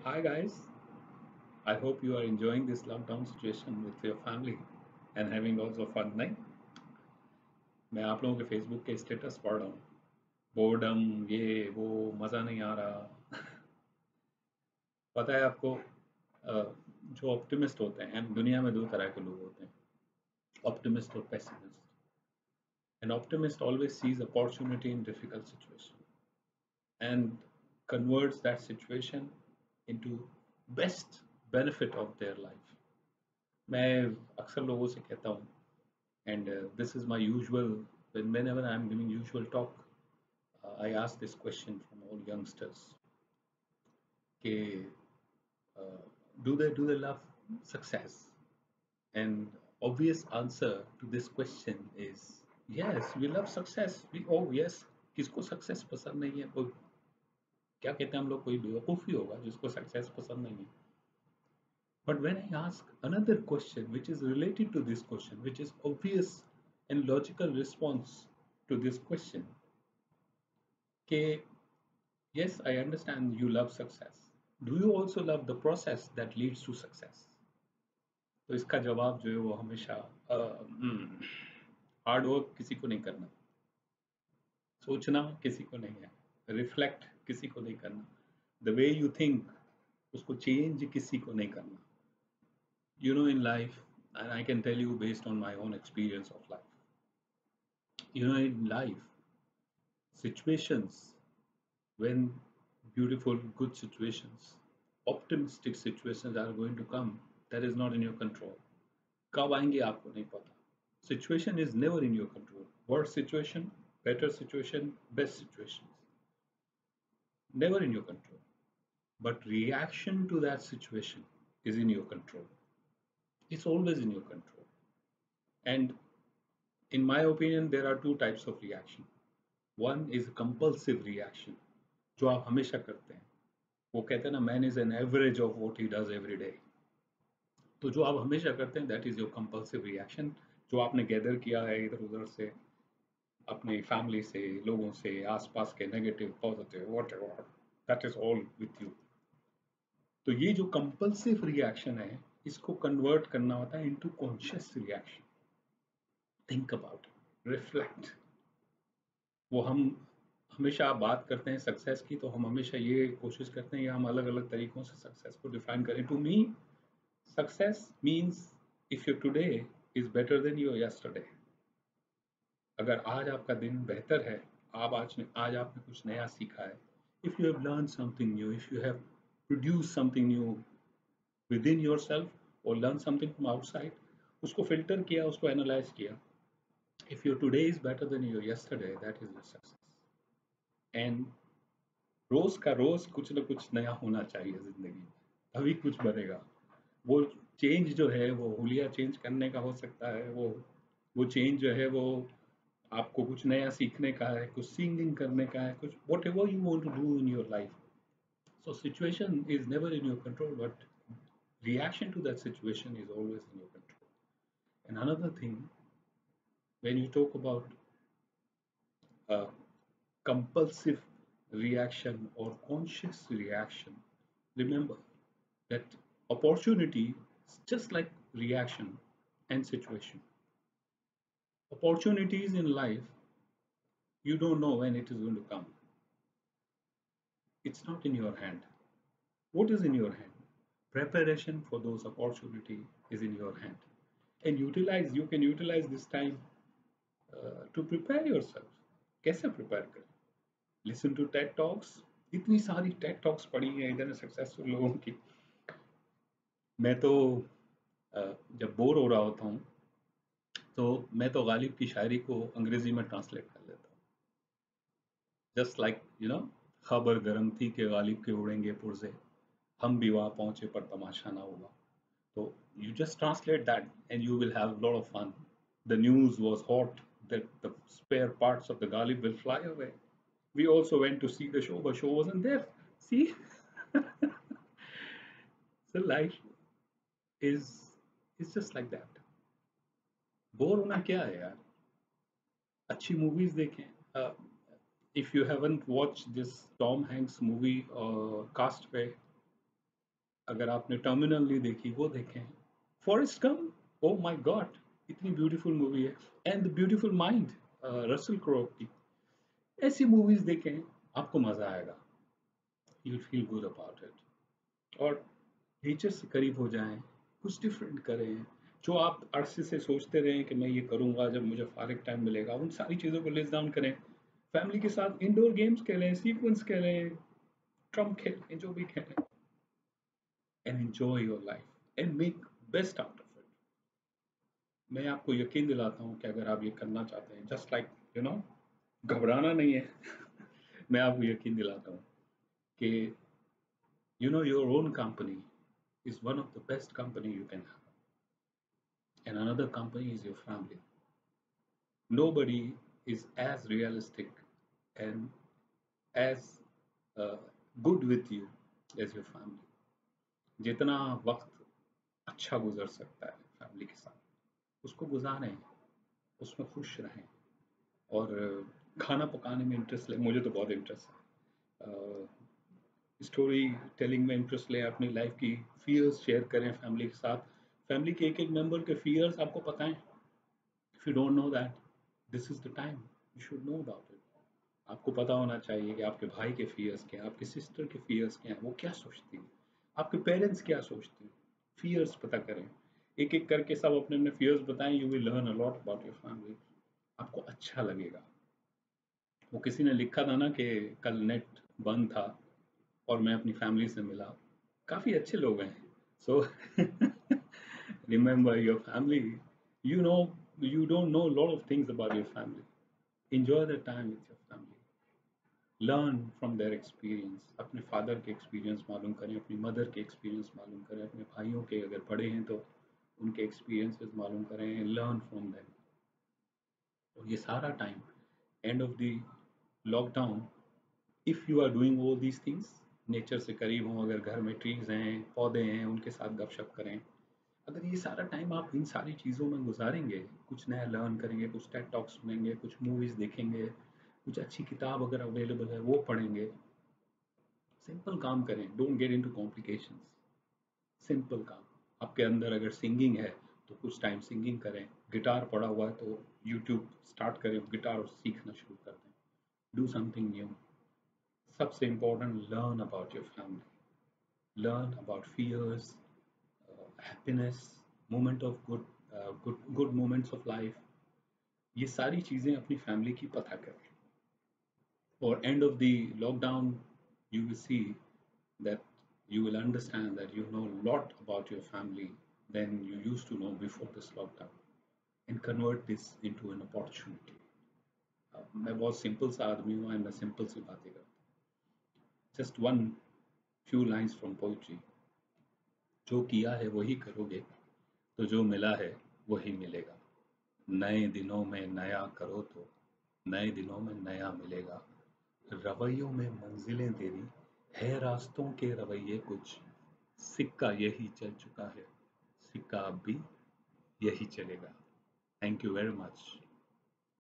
Hi guys, I hope you are enjoying this lockdown situation with your family and having lots of fun, नहीं? मैं आप लोगों के Facebook के status पढ़ रहा हूँ। बोर्डम, ये वो, मज़ा नहीं आ रहा। पता है आपको, जो ऑप्टिमिस्ट होते हैं, दुनिया में दो तरह के लोग होते हैं, ऑप्टिमिस्ट और pessimist. An optimist always sees opportunity in difficult situation and converts that situation into best benefit of their life. मैं अक्सर लोगों से कहता हूँ, and this is my usual, whenever I'm giving usual talk, I ask this question from all youngsters कि uh, do they love success? And obvious answer to this question is yes, we love success. We, oh yes, किसको success पसंद नहीं है? कोई क्या कहते हैं हम लोग, कोई बेवकूफ़ ही होगा जिसको सक्सेस पसंद नहीं है. But when I ask another question which is related to this question, which is obvious and logical response to this question, okay, yes, I understand you love success. Do you also love the process that leads to success? तो इसका जवाब जो है वो हमेशा hard work किसी को नहीं करना, सोचना किसी को नहीं है, रिफ्लेक्ट किसी को नहीं करना, द वे यू थिंक उसको चेंज किसी को नहीं करना. In life, and I can tell you based on my own experience of life, in life, situations, when beautiful, good situations, optimistic situations are going to come, that is not in your control. कब आएंगे आपको नहीं पता. Situation is never in your control. Worst situation, better situation, best situations, never in your control. But reaction to that situation is in your control. It's always in your control. And in my opinion, there are two types of reaction. One is compulsive reaction, जो आप हमेशा करते हैं. वो कहते हैं ना, man is an average of what he does every day. तो जो आप हमेशा करते हैं, that is your compulsive reaction, जो आपने गैदर किया है इधर उधर से, अपने फैमिली से, लोगों से, आसपास के negative positive what ever, that is all with you. तो ये जो कंपल्सिव रिएक्शन है, इसको कन्वर्ट करना होता है into conscious reaction. Think about, reflect. वो हम हमेशा बात करते हैं सक्सेस की, तो हम हमेशा ये कोशिश करते हैं कि हम अलग अलग तरीकों से सक्सेस को डिफाइन करें. To me, success means if your today is better than your yesterday. अगर आज आपका दिन बेहतर है, आप आज आपने कुछ नया सीखा है, if you have learn something new, if you have produce something new within your yourself learn something from outside, उसको फिल्टर किया, उसको एनालाइज किया, if your today is better than your yesterday, that is your success. And रोज का रोज कुछ ना कुछ नया होना चाहिए जिंदगी में, तभी कुछ बनेगा. वो चेंज जो है वो हुलिया चेंज करने का हो सकता है, वो चेंज जो है वो आपको कुछ नया सीखने का है, कुछ सिंगिंग करने का है, कुछ whatever you want to do in your life. So situation is never in your control, but reaction to that situation is always in your control. And another thing, when you talk about uh, compulsive reaction or conscious reaction, remember that opportunity is just like reaction and situation. Opportunities in life, you don't know when it is going to come. It's not in your hand. What is in your hand? Preparation for those opportunity is in your hand. And you can utilize this time to prepare yourself. कैसे prepare करें? Listen to TED Talks. इतनी सारी TED Talks पढ़ी हैं इतने successful लोगों की. मैं तो जब बोर हो रहा होता हूँ, तो मैं तो गालिब की शायरी को अंग्रेजी में ट्रांसलेट कर लेता हूँ. जस्ट लाइक खबर गर्म थी कि गालिब के उड़ेंगे पुरजे, हम भी वहाँ पहुंचे पर तमाशा ना हुआ. तो you just translate that and you will have a lot of fun. The news was hot that the spare parts of the Ghalib will fly away. We also went to see the show, but show wasn't there. See, so life is is just like that. Bore होना क्या है यार, अच्छी movies देखें. If you haven't watched this Tom Hanks movie, Castaway, अगर आपने terminal नहीं देखी वो देखें। Forrest Gump, oh my God, इतनी ब्यूटीफुल मूवी है। And the beautiful mind, Russell crow की। ऐसी मूवीज देखें, आपको मजा आएगा, you feel good about it. और नेचर से करीब हो जाएं, कुछ डिफरेंट करें। जो आप अरसे से सोचते रहें कि मैं ये करूंगा जब मुझे फारिग टाइम मिलेगा, उन सारी चीज़ों को लिस्ट डाउन करें। फैमिली के साथ इंडोर गेम्स खेलें, सीक्वेंस खेलें, ट्रम्प खेलें, जो भी खेलें, and enjoy your life and make best out of it. मैं आपको यकीन दिलाता हूँ कि अगर आप ये करना चाहते हैं, जस्ट लाइक यू नो, घबराना नहीं है। मैं आपको यकीन दिलाता हूँ कि you know your own company is one of the best company you can have, and another company is your family. Nobody is as realistic and as uh, good with you as your family. जितना वक्त अच्छा गुजर सकता है family के साथ, उसको गुजारें, उसमें खुश रहें। और खाना पकाने में इंटरेस्ट लें, मुझे तो बहुत इंटरेस्ट है। स्टोरी टेलिंग में इंटरेस्ट लें, अपनी लाइफ की फियर्स शेयर करें फैमिली के साथ। फैमिली के एक एक मेंबर के फियर्स आपको बताएं। If you don't know that, this is the time you should know about it. आपको पता होना चाहिए कि आपके भाई के फियर्स क्या हैं, आपकी सिस्टर के फियर्स क्या हैं, वो क्या सोचती है, आपके पेरेंट्स क्या सोचते हैं। फियर्स पता करें, एक एक करके सब अपने अपने फियर्स बताएं। You will learn a lot about your family. आपको अच्छा लगेगा। वो किसी ने लिखा था ना कि कल नेट बंद था और मैं अपनी फैमिली से मिला, काफ़ी अच्छे लोग हैं। So remember your family. You know, you don't know a lot of things about your family. Enjoy the time with your family. Learn from their experience. अपने फादर के एक्सपीरियंस मालूम करें, अपनी मदर के एक्सपीरियंस मालूम करें, अपने भाइयों के अगर बड़े हैं तो उनके एक्सपीरियंसेस मालूम करें। Learn from them. और ये सारा time, end of the lockdown, if you are doing all these things, nature से करीब हों, अगर घर में ट्रीज हैं, पौधे हैं, उनके साथ गपशप करें। अगर ये सारा टाइम आप इन सारी चीज़ों में गुजारेंगे, कुछ नया लर्न करेंगे, कुछ टेड टॉक्स सुनेंगे, कुछ मूवीज़ देखेंगे, कुछ अच्छी किताब अगर अवेलेबल है वो पढ़ेंगे। सिंपल काम करें, don't get into complications. Simple काम। आपके अंदर अगर सिंगिंग है तो कुछ टाइम सिंगिंग करें। गिटार पड़ा हुआ है तो यूट्यूब स्टार्ट करें, गिटार और सीखना शुरू कर दें। Do something new. सबसे important, learn about your family, learn about fears, happiness, moment of good moments of life. ये सारी चीज़ें अपनी फैमिली की पता करें। और end of the lockdown, you will see that you will understand that you know a lot about your family than you used to know before this lockdown, and convert this into an opportunity. मैं बहुत simple सा आदमी हूँ and मैं simple सी बातें करता हूँ। Just one few lines from poetry. जो किया है वही करोगे, तो जो मिला है वही मिलेगा। नए दिनों में नया करो तो नए दिनों में नया मिलेगा। रवैयों में मंजिलें तेरी, है रास्तों के रवैये कुछ। सिक्का यही चल चुका है, सिक्का अब भी यही चलेगा। Thank you very much.